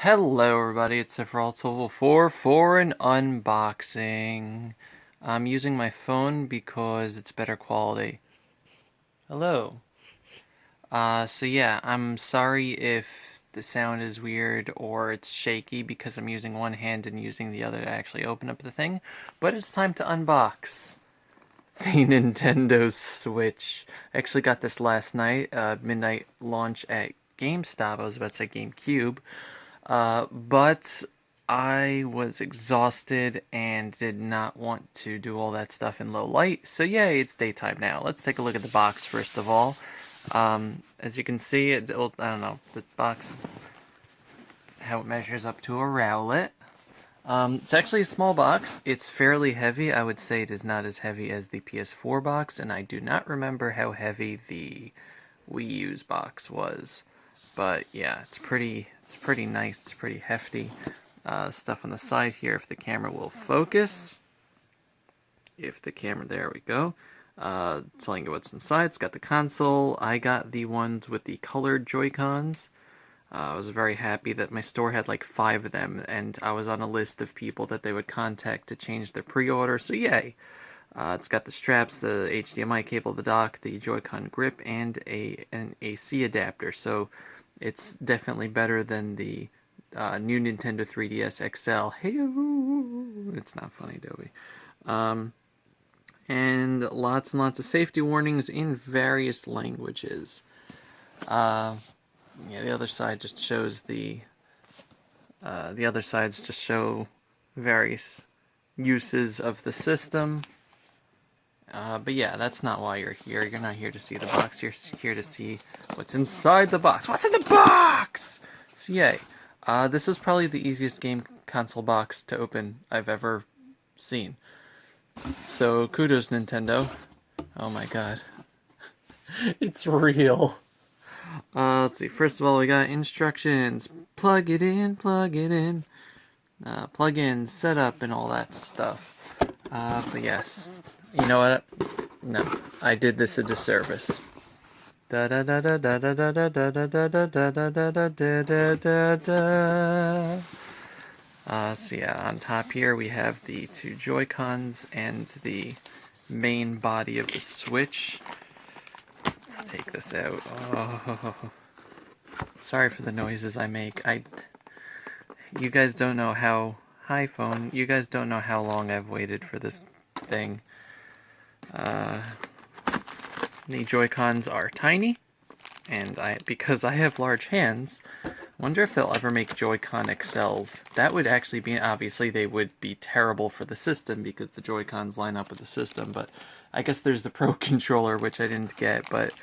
Hello everybody, it's Sephiroth4 for an unboxing. I'm using my phone because it's better quality. Hello. So yeah, I'm sorry if the sound is weird or it's shaky because I'm using one hand and using the other to actually open up the thing, but it's time to unbox the Nintendo Switch. I actually got this last night, midnight launch at GameStop. I was about to say GameCube. But I was exhausted and did not want to do all that stuff in low light. So yay, it's daytime now. Let's take a look at the box first of all. As you can see, I don't know, the box is how it measures up to a Rowlet. It's actually a small box. It's fairly heavy. I would say it is not as heavy as the PS4 box, and I do not remember how heavy the Wii U's box was. But yeah, it's pretty nice. It's pretty hefty. Stuff on the side here, if the camera will focus. There we go. Telling you what's inside. It's got the console. I got the ones with the colored Joy-Cons. I was very happy that my store had like 5 of them, and I was on a list of people that they would contact to change their pre-order, so yay! It's got the straps, the HDMI cable, the dock, the Joy-Con grip, and an AC adapter, so it's definitely better than the new Nintendo 3DS XL. Hey, it's not funny, Dobie. And lots and lots of safety warnings in various languages. Yeah, the other side just shows the other sides just show various uses of the system. But yeah, that's not why you're here. You're not here to see the box. You're here to see what's inside the box. What's in the box? So yay. This is probably the easiest game console box to open I've ever seen. So kudos, Nintendo. Oh my god. It's real. Let's see. First of all, we got instructions. Plug it in, plug in, setup, and all that stuff. But yes, you know what? No, I did this a disservice. Da da da da da da da da da da da da da da da da da da. So yeah, on top here we have the 2 Joy-Cons and the main body of the Switch. Let's take this out. Oh, sorry for the noises I make. You guys don't know how... Hi, phone. You guys don't know how long I've waited for this thing. The Joy-Cons are tiny, and because I have large hands, I wonder if they'll ever make Joy-Con XLs. That would actually be... Obviously, they would be terrible for the system because the Joy-Cons line up with the system, but I guess there's the Pro Controller, which I didn't get, but...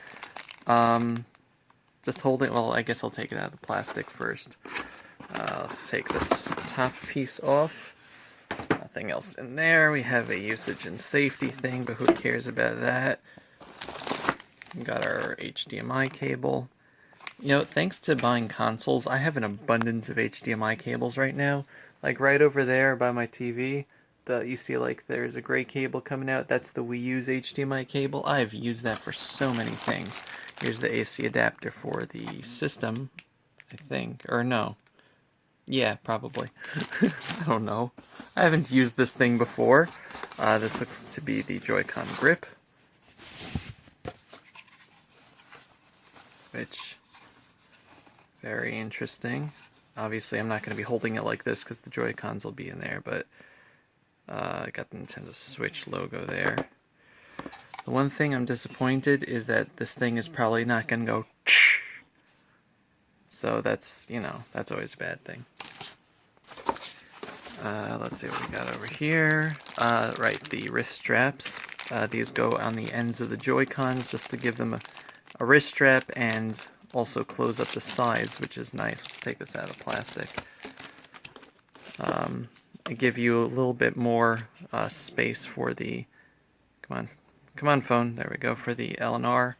just hold it... Well, I guess I'll take it out of the plastic first. Let's take this top piece off. Nothing else in there. We have a usage and safety thing, but who cares about that? We got our HDMI cable. You know, thanks to buying consoles, I have an abundance of HDMI cables right now. Like right over there by my TV, you see like there's a gray cable coming out. That's the Wii U's HDMI cable. I've used that for so many things. Here's the AC adapter for the system, I think. Or no. Yeah, probably. I don't know. I haven't used this thing before. This looks to be the Joy-Con grip. Which, very interesting. Obviously, I'm not going to be holding it like this because the Joy-Cons will be in there, but I got the Nintendo Switch logo there. The one thing I'm disappointed is that this thing is probably not going to go so that's, you know, that's always a bad thing. Let's see what we got over here. Right, the wrist straps. These go on the ends of the Joy-Cons just to give them a wrist strap and also close up the sides, which is nice. Let's take this out of plastic. I give you a little bit more space for the... Come on, phone. There we go, for the L and R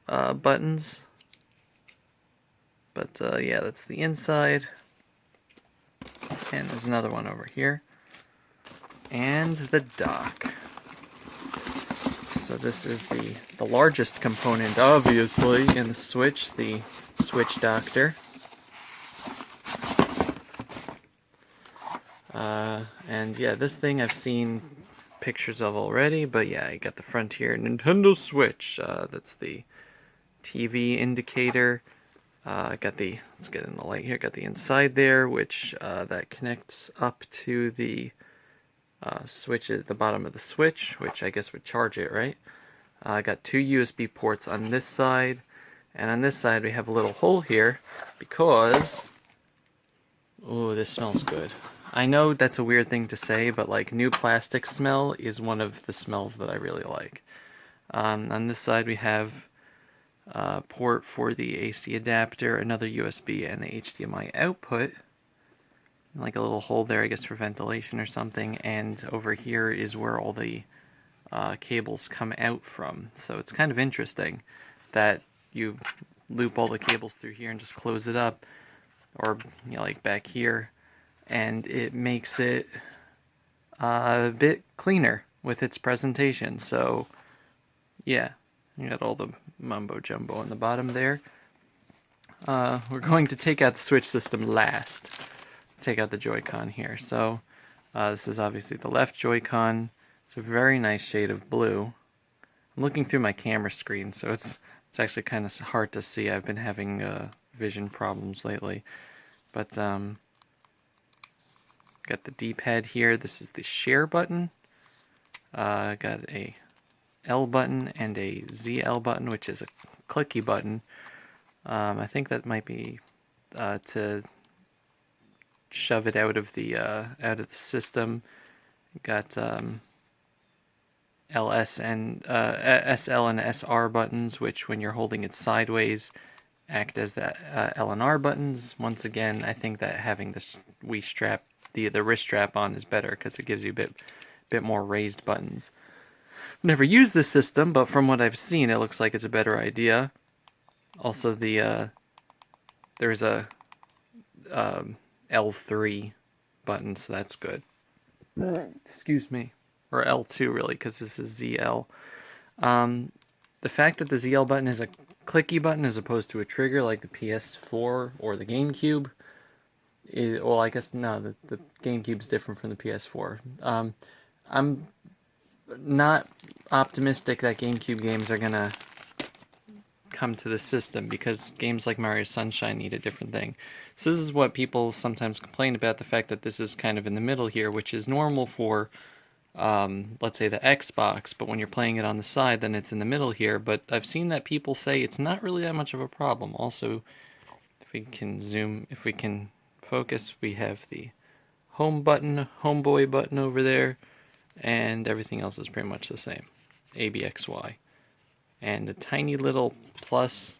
buttons. But yeah, that's the inside. And there's another one over here. And the dock. So this is the largest component, obviously, in the Switch, the Switch Doctor. And yeah, this thing I've seen pictures of already, but yeah, I got the Frontier Nintendo Switch. That's the TV indicator. Got the, let's get in the light here, got the inside there, which that connects up to the switch at the bottom of the switch, which I guess would charge it, right? I got two USB ports on this side, and on this side we have a little hole here because, ooh, this smells good. I know that's a weird thing to say, but like new plastic smell is one of the smells that I really like. On this side we have a port for the AC adapter, another USB, and the HDMI output. Like a little hole there, I guess, for ventilation or something. And over here is where all the cables come out from. So it's kind of interesting that you loop all the cables through here and just close it up, or like back here, and it makes it a bit cleaner with its presentation. So yeah, you got all the mumbo jumbo on the bottom there. We're going to take out the Switch system last. Take out the Joy-Con here. So this is obviously the left Joy-Con. It's a very nice shade of blue. I'm looking through my camera screen, so it's actually kind of hard to see. I've been having vision problems lately. But got the D-pad here. This is the share button. Got a L button and a ZL button, which is a clicky button. I think that might be to shove it out of the system. Got LS and SL and SR buttons, which when you're holding it sideways act as that L and R buttons. Once again, I think that having the Wii strap, the wrist strap on, is better because it gives you a bit more raised buttons. Never used this system, but from what I've seen, it looks like it's a better idea. Also, there's a L3 button, so that's good. Excuse me. Or L2, really, because this is ZL. The fact that the ZL button is a clicky button as opposed to a trigger like the PS4 or the GameCube, well, I guess, no, the GameCube's different from the PS4. I'm not optimistic that GameCube games are gonna come to the system because games like Mario Sunshine need a different thing. So this is what people sometimes complain about, the fact that this is kind of in the middle here, which is normal for, let's say, the Xbox, but when you're playing it on the side, then it's in the middle here. But I've seen that people say it's not really that much of a problem. Also, if we can zoom, if we can focus, we have the home button, homeboy button over there, and everything else is pretty much the same. ABXY. And the tiny little plus,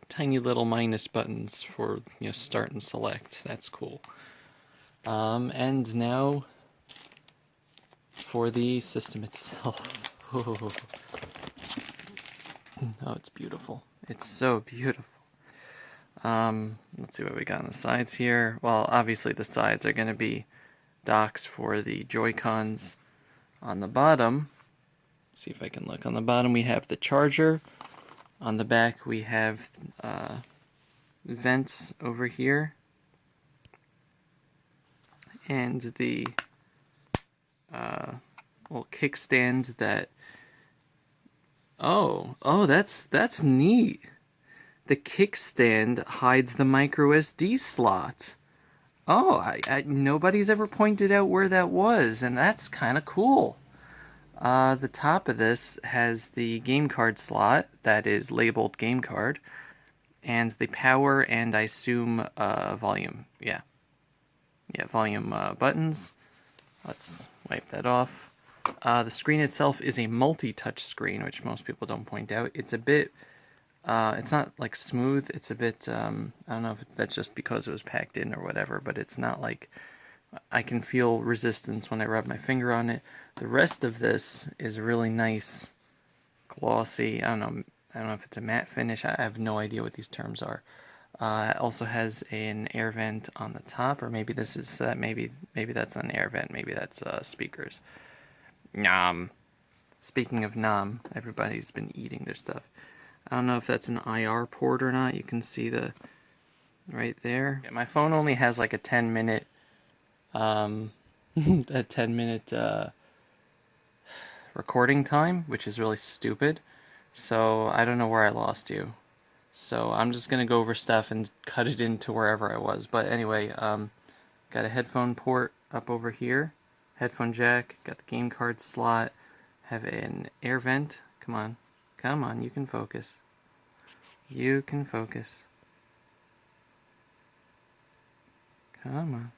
tiny little minus buttons for, start and select. That's cool. And now for the system itself. Oh, it's beautiful. It's so beautiful. Let's see what we got on the sides here. Well, obviously the sides are going to be docks for the Joy-Cons. On the bottom, let's see if I can look. On the bottom we have the charger. On the back we have vents over here. And the little kickstand that... Oh, that's neat. The kickstand hides the micro SD slot. Oh, nobody's ever pointed out where that was, and that's kind of cool. The top of this has the game card slot that is labeled game card, and the power and I assume volume. Yeah, volume buttons. Let's wipe that off. The screen itself is a multi-touch screen, which most people don't point out. It's a bit... it's not like smooth, it's a bit, I don't know if that's just because it was packed in or whatever, but it's not like, I can feel resistance when I rub my finger on it. The rest of this is really nice, glossy, I don't know if it's a matte finish, I have no idea what these terms are. It also has an air vent on the top, or maybe this is, maybe that's an air vent, maybe that's speakers. Nom. Speaking of nom, everybody's been eating their stuff. I don't know if that's an IR port or not. You can see the right there. My phone only has like a 10-minute a 10-minute recording time, which is really stupid. So I don't know where I lost you. So I'm just gonna go over stuff and cut it into wherever I was. But anyway, got a headphone port up over here, headphone jack, got the game card slot, have an air vent. Come on, you can focus. You can focus. Come on.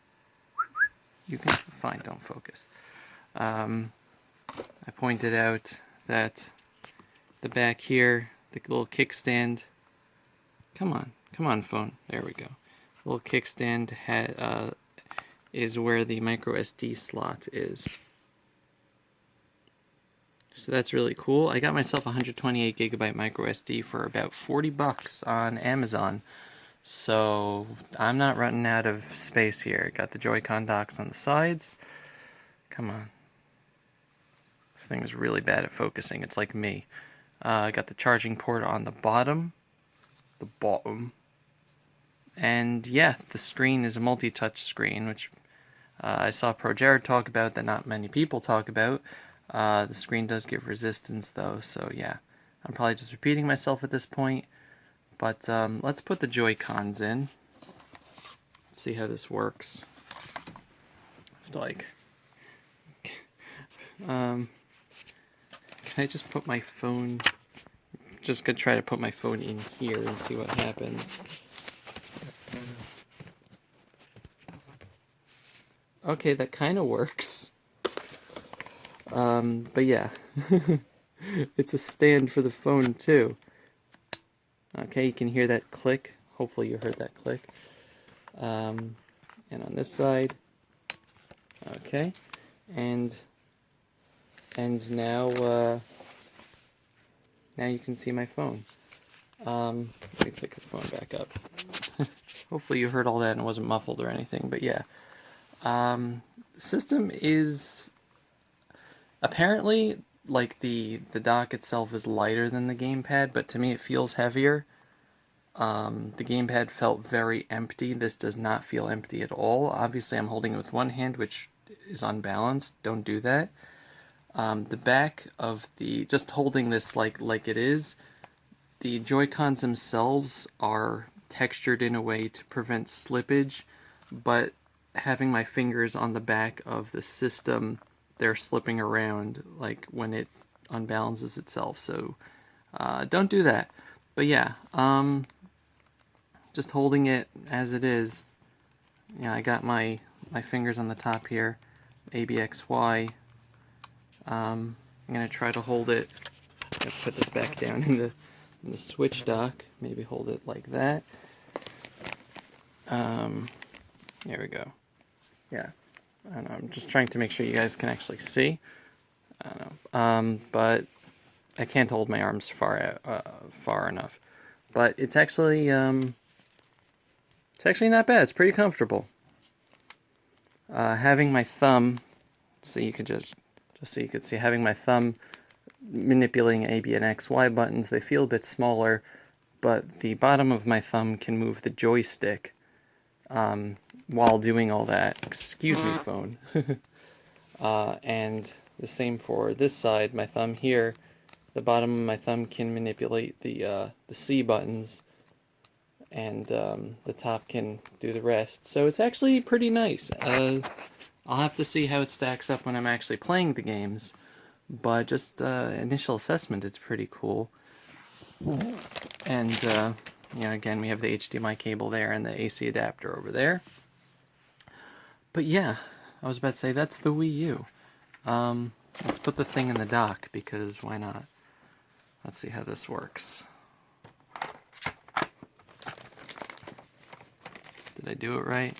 You can, fine, don't focus. I pointed out that the back here, the little kickstand, come on phone, there we go. The little kickstand is where the micro SD slot is. So that's really cool. I got myself a 128 gigabyte micro SD for about $40 on Amazon. So I'm not running out of space here. Got the Joy-Con docks on the sides. Come on. This thing is really bad at focusing. It's like me. I got the charging port on the bottom. And yeah, the screen is a multi-touch screen, which I saw ProJared talk about that not many people talk about. The screen does give resistance though, so yeah. I'm probably just repeating myself at this point. But let's put the Joy-Cons in. Let's see how this works. Like, can I just put my phone? Just gonna try to put my phone in here and see what happens. Okay, that kind of works. But yeah, it's a stand for the phone too. Okay, you can hear that click. Hopefully you heard that click. And on this side, okay, and now now you can see my phone. Let me pick the phone back up. Hopefully you heard all that and it wasn't muffled or anything. But yeah, system is apparently, like, the dock itself is lighter than the gamepad, but to me it feels heavier. The gamepad felt very empty. This does not feel empty at all. Obviously I'm holding it with one hand, which is unbalanced. Don't do that. The back of just holding this like it is, the Joy-Cons themselves are textured in a way to prevent slippage, but having my fingers on the back of the system, they're slipping around like when it unbalances itself. So don't do that. But yeah, just holding it as it is. Yeah, I got my fingers on the top here, ABXY. I'm gonna try to hold it. Put this back down in the switch dock. Maybe hold it like that. There we go. Yeah, I don't know, I'm just trying to make sure you guys can actually see. I don't know, but I can't hold my arms far enough. But it's actually not bad. It's pretty comfortable. Having my thumb, so you could just so you could see, having my thumb manipulating A, B, and X, Y buttons, they feel a bit smaller, but the bottom of my thumb can move the joystick while doing all that. Excuse me, phone. And the same for this side. My thumb here, the bottom of my thumb can manipulate the C buttons, and the top can do the rest. So it's actually pretty nice. I'll have to see how it stacks up when I'm actually playing the games, but just initial assessment, it's pretty cool. And you know, again, we have the HDMI cable there and the AC adapter over there. But yeah, I was about to say, that's the Wii U. Let's put the thing in the dock, because why not? Let's see how this works. Did I do it right?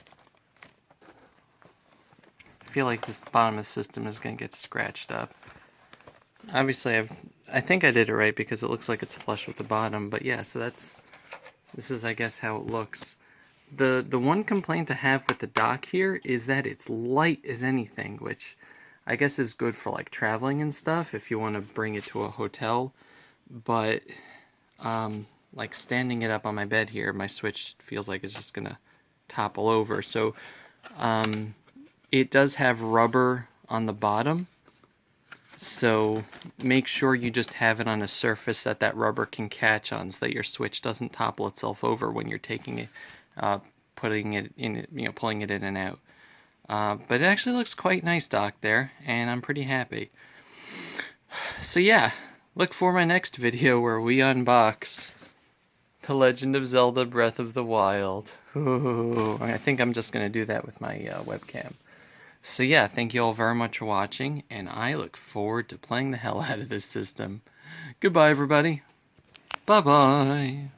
I feel like this bottom of the system is going to get scratched up. Obviously, I think I did it right because it looks like it's flush with the bottom. But yeah, so this is, I guess, how it looks. The one complaint to have with the dock here is that it's light as anything, which I guess is good for like traveling and stuff if you want to bring it to a hotel. But like standing it up on my bed here, my Switch feels like it's just gonna topple over. So It does have rubber on the bottom, so make sure you just have it on a surface that rubber can catch on, so that your switch doesn't topple itself over when you're taking it, putting it in, pulling it in and out. But it actually looks quite nice, Doc, there, and I'm pretty happy. So yeah, look for my next video where we unbox The Legend of Zelda Breath of the Wild. Ooh, I think I'm just going to do that with my webcam. So yeah, thank you all very much for watching, and I look forward to playing the hell out of this system. Goodbye, everybody. Bye-bye.